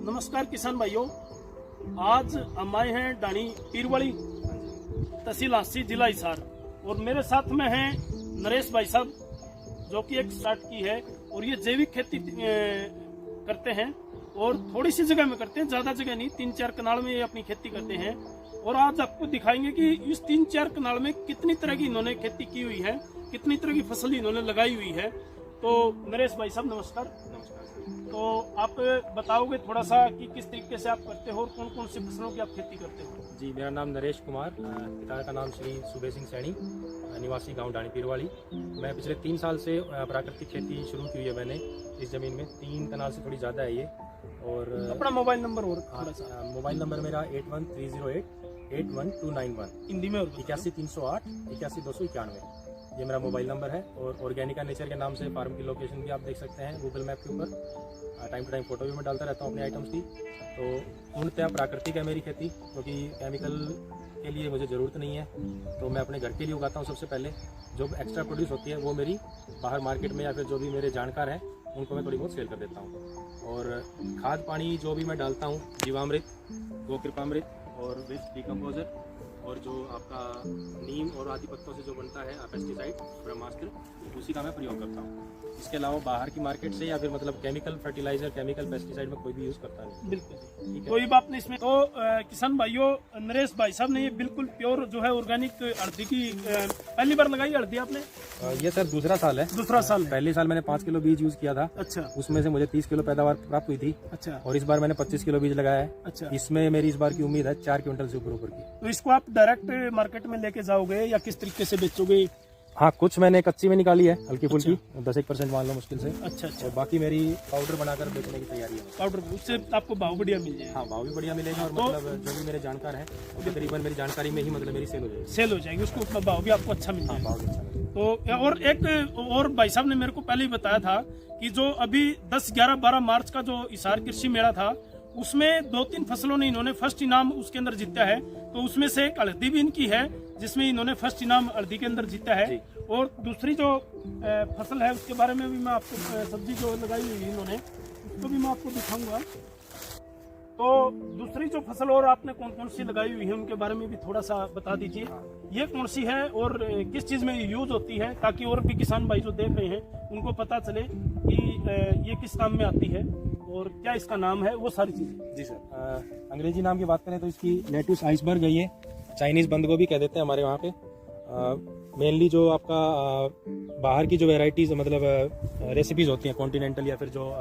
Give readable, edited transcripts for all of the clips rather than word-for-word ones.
नमस्कार किसान भाइयों, आज हम आए हैं डाणी पीरवाली, तहसील हांसी, जिला हिसार। और मेरे साथ में हैं नरेश भाई साहब, जो कि एक स्टार्ट की है और ये जैविक खेती करते हैं और थोड़ी सी जगह में करते हैं, ज्यादा जगह नहीं, 3-4 कनाल में ये अपनी खेती करते हैं। और आज आपको दिखाएंगे कि इस 3-4 कनाल में कितनी तरह की इन्होंने खेती की हुई है, कितनी तरह की फसल इन्होंने लगाई हुई है। तो नरेश भाई साहब नमस्कार। तो आप बताओगे थोड़ा सा कि किस तरीके से आप करते हो और कौन कौन सी फसलों की आप खेती करते हो? जी, मेरा नाम नरेश कुमार, पिता का नाम श्री सुबे सिंह सैनी, निवासी गांव डाणी पीरवाली। मैं पिछले 3 साल से प्राकृतिक खेती शुरू की हुई है मैंने इस ज़मीन में। 3 कनाल से थोड़ी ज़्यादा है ये। और अपना मोबाइल नंबर और थोड़ा सा। मोबाइल नंबर मेरा 8130881291, हिंदी में। 81 308 81 291, ये मेरा मोबाइल नंबर है। और ऑर्गेनिका नेचर के नाम से फार्म की लोकेशन भी आप देख सकते हैं गूगल मैप के ऊपर। टाइम टू टाइम फोटो भी मैं डालता रहता हूँ अपने आइटम्स की। तो पूर्णतः प्राकृतिक है मेरी खेती, क्योंकि केमिकल के लिए मुझे ज़रूरत नहीं है। तो मैं अपने घर के लिए उगाता हूँ। सबसे पहले जो एक्स्ट्रा प्रोड्यूस होती है वो मेरी बाहर मार्केट में या फिर जो भी मेरे जानकार हैं उनको मैं थोड़ी बहुत सेल कर देता हूँ। और खाद पानी जो भी मैं डालता हूँ, जीवामृत, गोकृपामृत और वेस्ट डिकम्पोजर, और जो आपका नीम और आदि पत्तों से जो बनता है पेस्टिसाइड ब्रह्मास्त्र, उसी का मैं प्रयोग करता हूँ। इसके अलावा बाहर की मार्केट से या फिर मतलब केमिकल फर्टिलाइजर, केमिकल पेस्टिसाइड में कोई भी यूज़ करता नहीं। बिल्कुल कोई बात नहीं इसमें। तो किसान भाइयों, नरेश भाई साहब ने ये बिल्कुल प्योर जो है ऑर्गेनिक हल्दी की पहली बार लगाई हल्दी आपने? ये सर दूसरा साल है। दूसरा साल। पहले साल मैंने 5 किलो बीज यूज़ किया था। अच्छा। उसमें से मुझे 30 किलो पैदावार प्राप्त हुई थी। अच्छा। और इस बार मैंने 25 किलो बीज लगाया है। अच्छा। इसमें मेरी इस बार की उम्मीद है 4 क्विंटल से ऊपर की। तो इसको आप डायरेक्ट मार्केट में लेके जाओगे या किस तरीके से बेचोगे? हाँ, कुछ मैंने कच्ची में निकाली है, हल्की फुल्की। 10-1% मान लो मुश्किल से। अच्छा अच्छा। और बाकी मेरी पाउडर बनाकर बेचने की तैयारी है। पाउडर, उससे आपको भाव बढ़िया मिल जाएगा। हाँ, भाव भी बढ़िया मिलेगा। और मतलब जो भी मेरे जानकार हैं तकरीबन मेरी जानकारी में ही मतलब मेरी सेल हो जाएगी। सेल हो जाएगी, उसको उतना भाव भी आपको अच्छा मिल जाएगा। भाव भी अच्छा मिलेगा। तो और एक और भाई साहब ने मेरे को पहले ही बताया था कि जो अभी 10, 11, 12 मार्च का जो हिसार कृषि मेला था, उसमें 2-3 फसलों ने इन्होंने फर्स्ट इनाम उसके अंदर जीता है। तो उसमें से एक हल्दी भी इनकी है, जिसमें इन्होंने फर्स्ट इनाम हल्दी के अंदर जीता है। और दूसरी जो फसल है उसके बारे में भी मैं आपको, सब्जी जो लगाई हुई है इन्होंने, उसको भी मैं आपको दिखाऊंगा। तो दूसरी जो फसल और आपने कौन कौन सी लगाई हुई है उनके बारे में भी थोड़ा सा बता दीजिए। ये कौन सी है और किस चीज़ में यूज होती है, ताकि और भी किसान भाई जो देख रहे हैं उनको पता चले कि ये किस काम में आती है और क्या इसका नाम है, वो सारी चीज़ें। जी सर, अंग्रेजी नाम की बात करें तो इसकी लेट्यूस आइसबर्ग है। ये चाइनीज़ बंद गोभी कह देते हैं हमारे वहाँ पे। मेनली जो आपका बाहर की जो वेराइटीज़ मतलब रेसिपीज़ होती हैं कॉन्टिनेंटल या फिर जो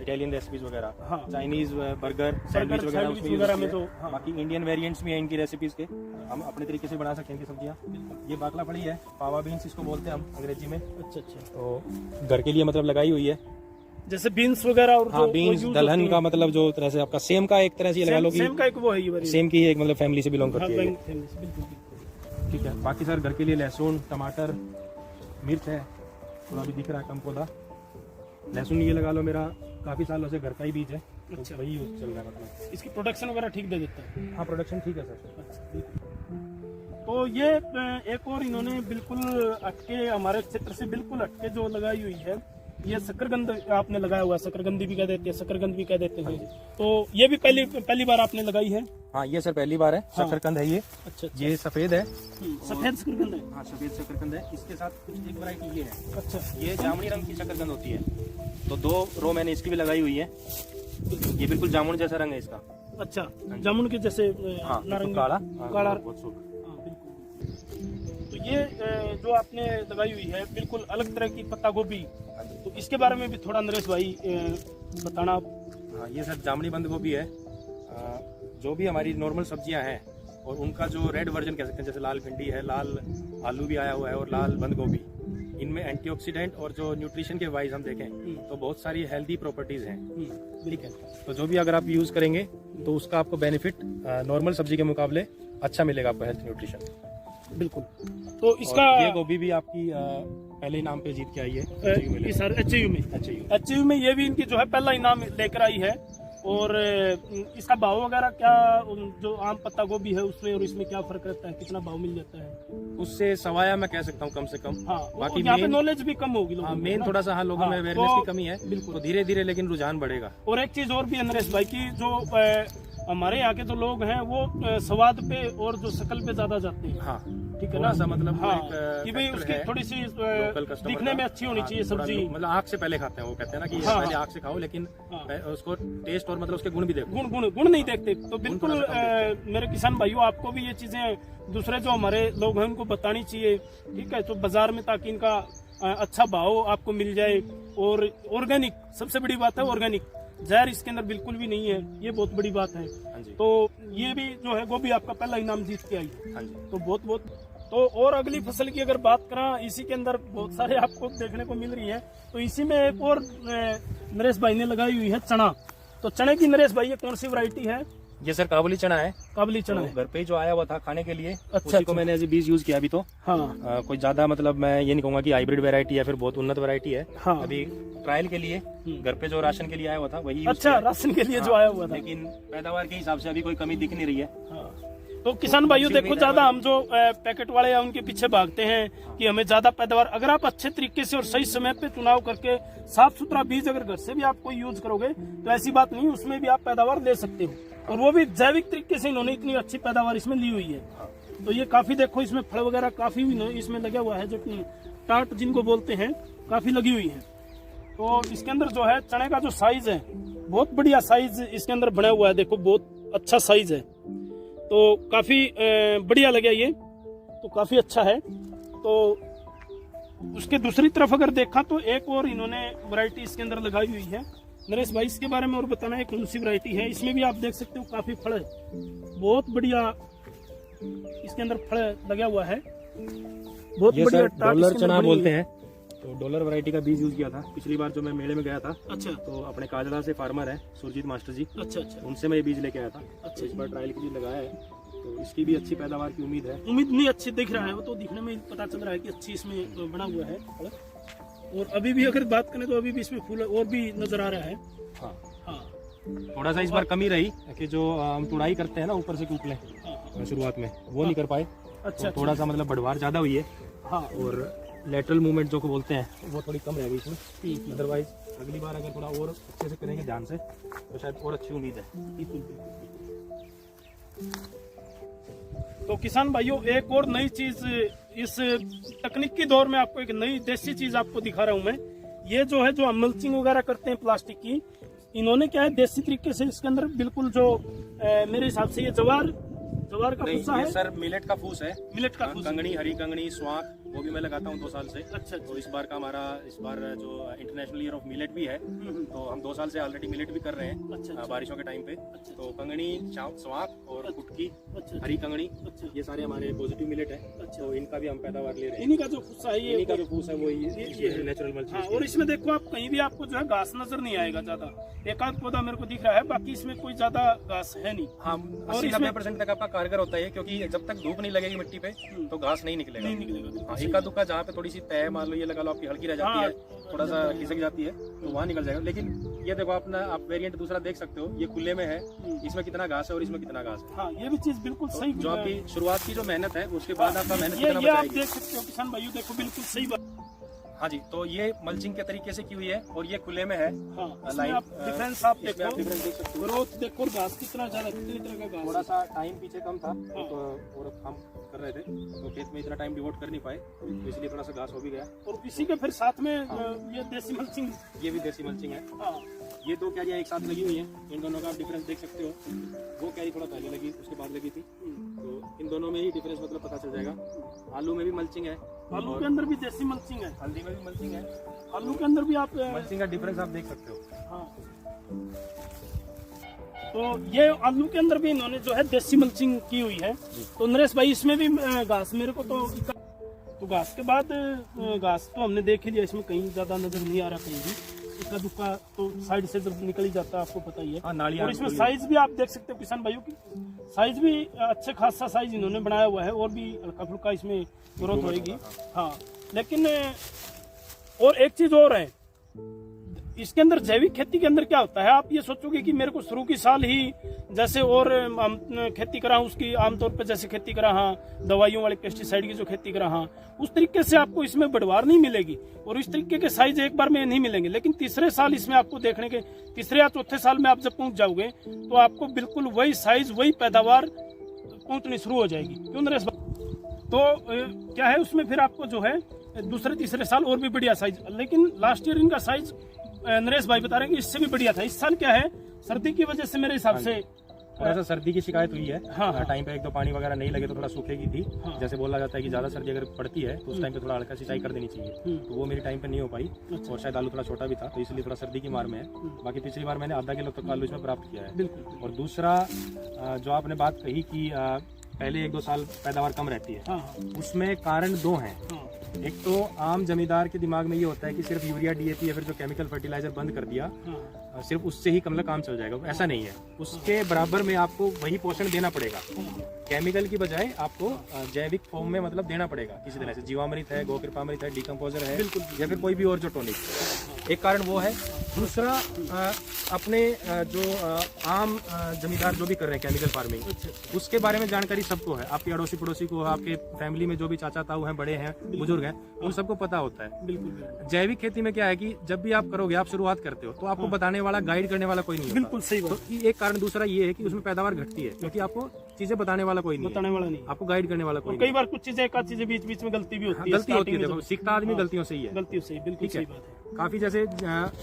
इटालियन रेसिपीज़ वगैरह, हाँ, चाइनीज़ बर्गर, सैंडविच वगैरह में तो हाँ। बाकी इंडियन वेरिएंट्स भी हैं इनकी रेसिपीज़ के, हम अपने तरीके से बना सकते हैं इनकी सब्जियाँ। ये बाकला फली है, पावा बीन्स इसको बोलते हैं हम अंग्रेजी में। अच्छा अच्छा। तो घर के लिए मतलब लगाई हुई है, जैसे बीन्स वगैरह। और हाँ, बीन्स दलहन का मतलब जो तरह से आपका सेम का एक तरह से लगा लो कि सेम का एक वो है, ये सेम की एक मतलब फैमिली से बिलोंग करती है। ठीक है। बाकी सर घर के लिए लहसुन, टमाटर, मिर्च है, थोड़ा भी दिख रहा है कम पौधा। लहसुन ये लगा लो मेरा काफ़ी सालों से घर का ही बीज है। अच्छा। वही यूज चल रहा है। मतलब इसकी प्रोडक्शन वगैरह ठीक दे देता है? हाँ, प्रोडक्शन ठीक है सर। तो ये एक और इन्होंने बिल्कुल हटके, हमारे क्षेत्र से बिल्कुल हटके जो लगाई हुई है, ये शकरकंद आपने लगाया हुआ है। शकरकंदी भी कह देते हैं, शकरकंद भी कह देते हैं। तो ये भी पहली बार आपने लगाई है? हाँ, ये सर पहली बार है। हाँ। शकरकंद है ये। अच्छा। ये सफेद है, सफेद शकरकंद है। हाँ, सफेद शकरकंद है। इसके साथ कुछ एक वैरायटी ये है। अच्छा। ये जामुनी रंग की शकरकंद होती है। तो 2 रो मैंने इसकी भी लगाई हुई है। ये बिल्कुल जामुन जैसा रंग है इसका। अच्छा, जामुन के जैसे? हाँ, नारंगी काला काला। तो ये जो आपने लगाई हुई है बिल्कुल अलग तरह की पत्ता गोभी, तो इसके बारे में भी थोड़ा नरेश भाई बताना। हाँ, ये सर जामुनी बंद गोभी है। जो भी हमारी नॉर्मल सब्जियां हैं और उनका जो रेड वर्जन कह सकते हैं, जैसे लाल भिंडी है, लाल आलू भी आया हुआ है और लाल बंद गोभी, इनमें एंटीऑक्सीडेंट और जो न्यूट्रिशन के वाइज हम देखें तो बहुत सारी हेल्दी प्रॉपर्टीज हैं। ठीक है। तो जो भी अगर आप यूज करेंगे तो उसका आपको बेनिफिट नॉर्मल सब्जी के मुकाबले अच्छा मिलेगा आपको, हेल्थ न्यूट्रिशन। बिल्कुल। तो इसका ये गोभी भी आपकी पहले इनाम पे जीत के आई है एचयू में। एचयू में ये भी इनकी जो है पहला इनाम लेकर आई है। और इसका भाव वगैरह क्या, जो आम पत्ता गोभी है उसमें और इसमें क्या फर्क रहता है, कितना भाव मिल जाता है? उससे सवाया मैं कह सकता हूँ कम से कम। हाँ, बाकी यहाँ पे main- नॉलेज भी कम होगी लोगों हाँ, को, मेन ना? थोड़ा सा लोगों में हाँ, अवेयरनेस तो की कमी है, बिल्कुल। तो धीरे धीरे लेकिन रुझान बढ़ेगा। और एक चीज और भी है नरेश भाई की, जो हमारे यहाँ के जो लोग हैं वो स्वाद पे और जो शक्ल पे ज्यादा जाते हैं। हाँ, ठीक है थोड़ा ना? सा मतलब हाँ, एक कि भाई factor उसकी है, थोड़ी सी local customer दिखने का। में अच्छी होनी हाँ, चाहिए थोड़ा सब्जी। मतलब आँख से पहले खाते हैं, वो कहते हैं ना कि हाँ, पहले हाँ। आँख से खाओ, लेकिन हाँ। उसको टेस्ट और मतलब उसके गुण भी देखो। गुण नहीं देखते, तो बिल्कुल थोड़ा सा कम देखते मेरे किसान भाइयों, आपको भी ये चीजें दूसरे जो हमारे लोग हैं उनको बतानी चाहिए, ठीक है? तो बाजार में, ताकि इनका अच्छा भाव आपको मिल जाए। और ऑर्गेनिक, सबसे बड़ी बात है ऑर्गेनिक, जहर इसके अंदर बिल्कुल भी नहीं है, ये बहुत बड़ी बात है। हाँ जी, तो ये भी जो है गोभी आपका पहला इनाम जीत के आई है, हाँ जी। तो बहुत बहुत। तो और अगली फसल की अगर बात करें, इसी के अंदर बहुत सारे आपको देखने को मिल रही है। तो इसी में एक और नरेश भाई ने लगाई हुई है चना। तो चने की नरेश भाई ये कौन सी वैरायटी है? ये सर काबुली चना है, काबुली चना तो है। घर पे ही जो आया हुआ था खाने के लिए, अच्छा, उसी को अच्छा। मैंने एज बीज यूज किया अभी तो। हाँ कोई ज्यादा मतलब मैं ये नहीं कहूंगा कि हाइब्रिड वैरायटी या फिर बहुत उन्नत वैरायटी है। हाँ। अभी ट्रायल के लिए घर पे जो राशन के लिए आया हुआ था वही use अच्छा, किया। राशन के लिए जो हाँ, आया हुआ था। लेकिन पैदावार के हिसाब से अभी कोई कमी दिख नहीं रही है। हाँ। तो किसान भाइयों देखो, ज्यादा हम जो पैकेट वाले हैं उनके पीछे भागते हैं कि हमें ज्यादा पैदावार, अगर आप अच्छे तरीके से और सही समय पे चुनाव करके साफ सुथरा बीज अगर घर से भी आप कोई यूज करोगे तो ऐसी बात नहीं, उसमें भी आप पैदावार ले सकते हो। और वो भी जैविक तरीके से इन्होंने इतनी अच्छी पैदावार इसमें ली हुई है। तो ये काफी देखो, इसमें फल वगैरह काफी इसमें लगा हुआ है, जो टाट जिनको बोलते हैं, काफी लगी हुई है। तो इसके अंदर जो है चने का जो साइज है, बहुत बढ़िया साइज इसके अंदर बना हुआ है, देखो बहुत अच्छा साइज है। तो काफी बढ़िया लगा ये, तो काफी अच्छा है। तो उसके दूसरी तरफ अगर देखा तो एक और इन्होंने वैरायटी इसके अंदर लगाई हुई है। नरेश भाई इसके बारे में और बताना है, कौन सी वैरायटी है? इसमें भी आप देख सकते हो काफी फल है, बहुत बढ़िया इसके अंदर फल लगा हुआ है, बहुत ये बढ़िया सर टाट डॉलर इसके अंदर चना बनी हुई बोलते है। हैं। तो डॉलर वैरायटी का बीज यूज किया था पिछली बार जो मैं मेले में गया था। अच्छा तो अपने काजला से फार्मर है सुरजीत मास्टर जी, अच्छा अच्छा उनसे मैं ये बीज लेके आया था। अच्छा। इस बार ट्रायल के लिए लगाया है, तो इसकी भी अच्छी पैदावार की उम्मीद है। उम्मीद नहीं, अच्छी दिख रहा है वो, तो दिखने में पता चल रहा है कि अच्छी इसमें बना हुआ है फल। और अभी भी अगर बात करें तो अभी भी इसमें फूल और भी नजर आ रहा है। हाँ, हाँ थोड़ा सा इस बार कमी रही कि जो हम तुड़ाई करते हैं ना ऊपर से कूपले हाँ शुरुआत में, वो नहीं कर पाए। अच्छा तो थोड़ा सा मतलब बढ़वार ज्यादा हुई है, हाँ और लेटरल मूवमेंट जो को बोलते हैं वो थोड़ी कम रह गई इसमें। अदरवाइज अगली बार अगर थोड़ा और अच्छे से करेंगे ध्यान से तो शायद और अच्छी उम्मीद है। बिल्कुल। तो किसान भाइयों, एक और नई चीज इस तकनीकी दौर में आपको एक नई देसी चीज आपको दिखा रहा हूं मैं। ये जो है, जो हम मल्चिंग वगैरह करते हैं प्लास्टिक की, इन्होंने क्या है देसी तरीके से इसके अंदर बिल्कुल जो मेरे हिसाब से ये जवार का नहीं, भूसा ये है, सर मिलेट का फूस है। मिलेट का भूसा। कंगनी, हरी कंगनी, स्वाक, वो भी मैं लगाता हूँ 2 साल से। अच्छा तो इस बार का हमारा इस बार जो इंटरनेशनल ईयर ऑफ मिलेट भी है, तो हम 2 साल से ऑलरेडी मिलेट भी कर रहे हैं। अच्छा बारिशों के टाइम पे। तो कंगनी, स्वाक और कुटकी, अच्छा हरी कंगनी, अच्छा ये सारे हमारे पॉजिटिव मिलेट है। तो इनका भी हम पैदावार ले रहे हैं। इन्हीं का जो भूसा है इन्हीं का ये, जो फूस है वो ये है। Natural mulching. हाँ, और इसमें देखो आप कहीं भी आपको जो है घास नजर नहीं आएगा ज्यादा, एक आध पौधा मेरे को दिख रहा है, बाकी इसमें कोई ज्यादा घास है नहीं। हाँ, 80-90% तक आपका कारगर होता है, क्योंकि जब तक धूप नहीं लगेगी मिट्टी पे तो घास नहीं निकलेगा। नहीं निकलेगा। हाँ, इक्का दुक्का जहाँ पे थोड़ी सी तय मान लो, ये लगा लो आपकी हल्की रह जाती हाँ, है, थोड़ा सा खिसक जाती है, तो वहाँ निकल जाएगा। लेकिन ये देखो अपना, आप वेरिएंट दूसरा देख सकते हो, ये खुले में है, इसमें कितना घास है और इसमें कितना घास है। हाँ, ये भी चीज बिल्कुल सही। जो आपकी शुरुआत की जो मेहनत है उसके बाद आपका मेहनत ये कितना आप बचाएगी। देख सकते हो किसान भाइयों, देखो बिल्कुल सही बात। हाँ जी, तो ये मल्चिंग के तरीके से की हुई है और ये खुले में है। हाँ, इसमें लाइन, आप डिफरेंस आप इसमें देखो, आप डिफरेंस देख सकते हो। ग्रोथ देखो, और घास कितना ज्यादा, कितनी तरह का घास थोड़ा है। सा टाइम पीछे कम था, तो और हम कर रहे थे तो खेत में इतना टाइम डिवोट कर नहीं पाए, तो इसलिए थोड़ा सा घास हो भी गया। और इसी के फिर साथ में ये देसी मल्चिंग। ये भी देसी मल्चिंग है। हाँ, ये 2 कैरियाँ एक साथ लगी हुई हैं, इन दोनों का आप डिफरेंस देख सकते हो। वो कैरी थोड़ा पहले लगी, उसके बाद लगी थी, तो इन दोनों में ही डिफरेंस मतलब पता चल जाएगा। आलू में भी मल्चिंग है, आलू के अंदर भी देसी मल्चिंग है, हल्दी में भी मल्चिंग है। आलू के अंदर भी आप मल्चिंग का डिफरेंस आप देख सकते हो। हाँ, तो ये आलू के अंदर भी इन्होंने जो है देसी मल्चिंग की हुई है। तो नरेश भाई इसमें भी घास मेरे को तो घास के बाद घास तो हमने देख ही लिया, इसमें कहीं ज्यादा नजर नहीं आ रहा कहीं भी, इसका दुक्का तो साइड से जब निकल ही जाता है, आपको पता ही है। हाँ, नालियाँ और इसमें साइज भी आप देख सकते हो किसान भाइयों की, साइज भी अच्छे खासा साइज इन्होंने बनाया हुआ है, और भी हल्का फुल्का इसमें ग्रोथ होएगी। हाँ, लेकिन और एक चीज और है, इसके अंदर जैविक खेती के अंदर क्या होता है, आप ये सोचोगे कि मेरे को शुरू की साल ही जैसे और खेती करा हूं, उसकी आमतौर पर जैसे खेती करा हाँ, दवाइयों वाले पेस्टिसाइड की जो खेती करा हाँ, उस तरीके से आपको इसमें बढ़वार नहीं मिलेगी और इस तरीके के साइज एक बार में नहीं मिलेंगे। लेकिन तीसरे साल इसमें आपको देखने के, तीसरे या चौथे साल में आप जब पहुंच जाओगे तो आपको बिल्कुल वही साइज, वही पैदावार पहुंचनी शुरू हो जाएगी। क्यों नरेश भाई? तो क्या है उसमें फिर आपको जो है दूसरे तीसरे साल और भी बढ़िया साइज, लेकिन लास्ट ईयर इनका साइज नरेश भाई बता रहे हैं कि इससे भी बढ़िया था। इस साल क्या है, सर्दी की वजह से मेरे हिसाब से थोड़ा सा सर्दी की शिकायत हुई है। हाँ। टाइम पे एक दो पानी वगैरह नहीं लगे तो थोड़ा सूखेगी थी। हाँ। जैसे बोला जाता है कि ज्यादा सर्दी अगर पड़ती है तो उस टाइम पे थोड़ा हल्का सिंचाई कर देनी चाहिए, तो वो मेरी टाइम पे नहीं हो पाई। अच्छा। और शायद आलू थोड़ा छोटा भी था तो इसलिए थोड़ा सर्दी की मार में है। बाकी पिछली बार मैंने आधा किलो तक आलू इसमें प्राप्त किया है। बिल्कुल। और दूसरा जो आपने बात कही कि पहले एक दो साल पैदावार कम रहती है, हाँ। उसमें कारण दो हैं। हाँ। एक तो आम जमींदार के दिमाग में ये होता है कि सिर्फ यूरिया डीएपी या फिर जो केमिकल फर्टिलाइजर बंद कर दिया, हाँ। सिर्फ उससे ही मतलब काम चल जाएगा। ऐसा नहीं है, उसके बराबर में आपको वही पोषण देना पड़ेगा। केमिकल की बजाय आपको जैविक फॉर्म में मतलब देना पड़ेगा किसी तरह से। जीवामृत है, गोकृपामृत है, डिकम्पोजर है, या फिर कोई भी और जो टॉनिक। एक कारण वो है। दूसरा अपने जो आम जमींदार जो भी कर रहे हैं केमिकल फार्मिंग, उसके बारे में जानकारी सबको है। आपके अड़ोसी पड़ोसी को, आपके फैमिली में जो भी चाचा ताऊ हैं, बड़े हैं, बुजुर्ग हैं, उन सबको पता होता है। बिल्कुल। जैविक खेती में क्या है कि जब भी आप करोगे, आप शुरुआत करते हो तो आपको बताने वाला, गाइड करने वाला कोई नहीं होता। बिल्कुल सही बात। तो ये एक कारण। दूसरा ये है कि उसमें पैदावार घटती है क्योंकि आपको चीजें बताने वाला कोई नहीं है, बताने वाला नहीं, आपको गाइड करने वाला कोई कई बार कुछ चीजें, एक आध चीजें बीच बीच में गलती भी होती है। गलती होती है। देखो, सीखता आदमी गलतियों से ही है। गलतियों से, बिल्कुल ठीक है। सही बात है। काफी जैसे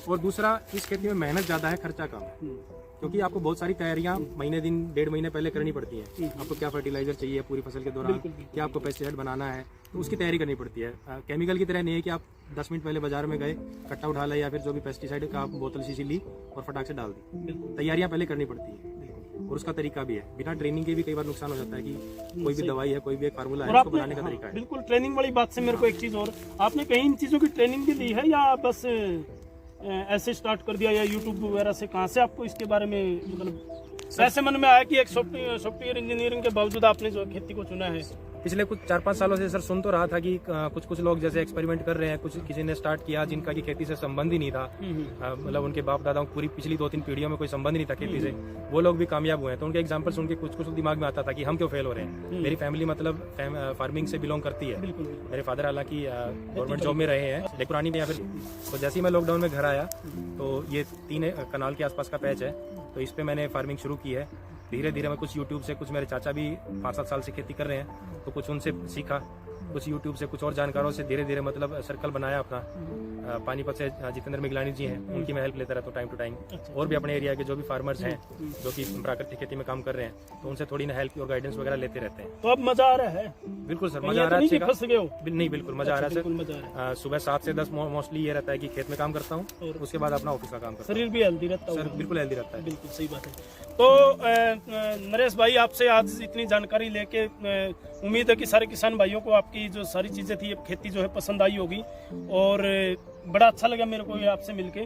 और दूसरा, इस खेती में मेहनत ज्यादा है, खर्चा कम है, क्योंकि आपको बहुत सारी तैयारियां महीने दिन, डेढ़ महीने पहले करनी पड़ती हैं। आपको क्या फर्टिलाइजर चाहिए पूरी फसल के दौरान, क्या आपको पेस्टिसाइड बनाना है, तो उसकी तैयारी करनी पड़ती है। केमिकल की तरह नहीं है कि आप 10 मिनट पहले बाजार में गए, कट्टा उठा लिया या फिर जो भी पेस्टिसाइड का बोतल शीशी ली और फटाक से डाल दी। तैयारियां पहले करनी पड़ती है और उसका तरीका भी है। बिना ट्रेनिंग के भी कई बार नुकसान हो जाता है कि कोई भी दवाई है, कोई भी एक फार्मूला है, उसको बनाने का तरीका है। बिल्कुल। ट्रेनिंग वाली बात से मेरे को एक चीज और, आपने कहीं इन चीजों की ट्रेनिंग भी ली है या बस ऐसे स्टार्ट कर दिया, या यूट्यूब वगैरह से? कहाँ से आपको इसके बारे में मतलब ऐसे मन में आया कि एक सॉफ्टवेयर इंजीनियरिंग के बावजूद आपने जो खेती को चुना है? पिछले कुछ 4-5 सालों से सर सुन तो रहा था कि कुछ लोग जैसे एक्सपेरिमेंट कर रहे हैं, कुछ किसी ने स्टार्ट किया जिनका की खेती से संबंध ही नहीं था, मतलब उनके बाप दादाओं पूरी पिछली 2-3 पीढ़ियों में कोई संबंध नहीं था खेती से, वो लोग भी कामयाब हुए हैं। तो उनके एग्जांपल सुन के कुछ दिमाग में आता था कि हम क्यों फेल हो रहे हैं। मेरी फैमिली मतलब फार्मिंग से बिलोंग करती है। मेरे फादर हालांकि गवर्नमेंट जॉब में रहे हैं, लेकिन पुरानी में या फिर। तो जैसे ही मैं लॉकडाउन में घर आया तो ये 3 कनाल के आसपास का पैच है, तो इस पे मैंने फार्मिंग शुरू की है। धीरे धीरे मैं कुछ यूट्यूब से, कुछ मेरे चाचा भी 5-7 साल से खेती कर रहे हैं, तो कुछ उनसे सीखा, कुछ यूट्यूब से, कुछ और जानकारों से धीरे धीरे मतलब सर्कल बनाया अपना। पानीपत से जितेंद्र मिगलानी जी हैं, उनकी मैं हेल्प लेता रहता हूँ टाइम टू टाइम। और भी अपने एरिया के जो भी फार्मर्स हैं जो कि प्राकृतिक खेती में काम कर रहे हैं, तो उनसे थोड़ी ना हेल्प और गाइडेंस वगैरह लेते रहते हैं। तो अब मजा आ रहा है? बिल्कुल सर, मजा आ रहा है। फंस गए हो? नहीं, बिल्कुल मजा आ रहा है सर। सुबह 7 से 10 मोस्टली ये रहता है कि खेत में काम करता हूँ, उसके बाद अपना ऑफिस का काम करता हूँ। शरीर भी हेल्दी रहता है? सर बिल्कुल हेल्दी रहता है। बिल्कुल सही बात है। तो नरेश भाई, आपसे आज इतनी जानकारी लेके उम्मीद है कि सारे किसान भाइयों को आपकी जो सारी चीजें थी, खेती जो है पसंद आई होगी, और बड़ा अच्छा लगा मेरे को ये आपसे मिलके।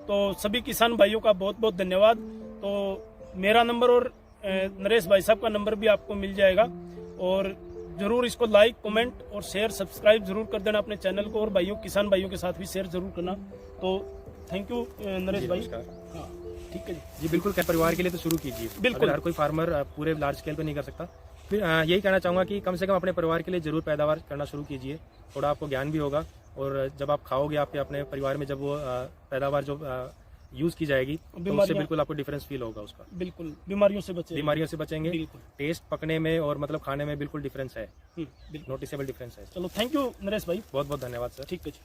तो सभी किसान भाइयों का बहुत बहुत धन्यवाद। तो मेरा नंबर और नरेश भाई साहब का नंबर भी आपको मिल जाएगा, और जरूर इसको लाइक, कमेंट और शेयर, सब्सक्राइब जरूर कर देना अपने चैनल को, और भाइयों, किसान भाइयों के साथ भी शेयर जरूर करना। तो थैंक यू नरेश भाई। हाँ, ठीक है जी। बिल्कुल, परिवार के लिए तो शुरू कीजिए। बिल्कुल, हर कोई फार्मर पूरे लार्ज स्केल पे नहीं कर सकता। फिर यही कहना चाहूंगा कि कम से कम अपने परिवार के लिए जरूर पैदावार करना शुरू कीजिए। थोड़ा आपको ज्ञान भी होगा, और जब आप खाओगे आपके अपने परिवार में, जब वो पैदावार जो यूज की जाएगी, तो उससे बिल्कुल आपको डिफरेंस फील होगा उसका। बिल्कुल, बीमारियों से बचेंगे। टेस्ट पकने में और मतलब खाने में बिल्कुल डिफरेंस है, नोटिसेबल डिफरेंस है। चलो, थैंक यू नरेश भाई, बहुत बहुत धन्यवाद सर। ठीक है जी।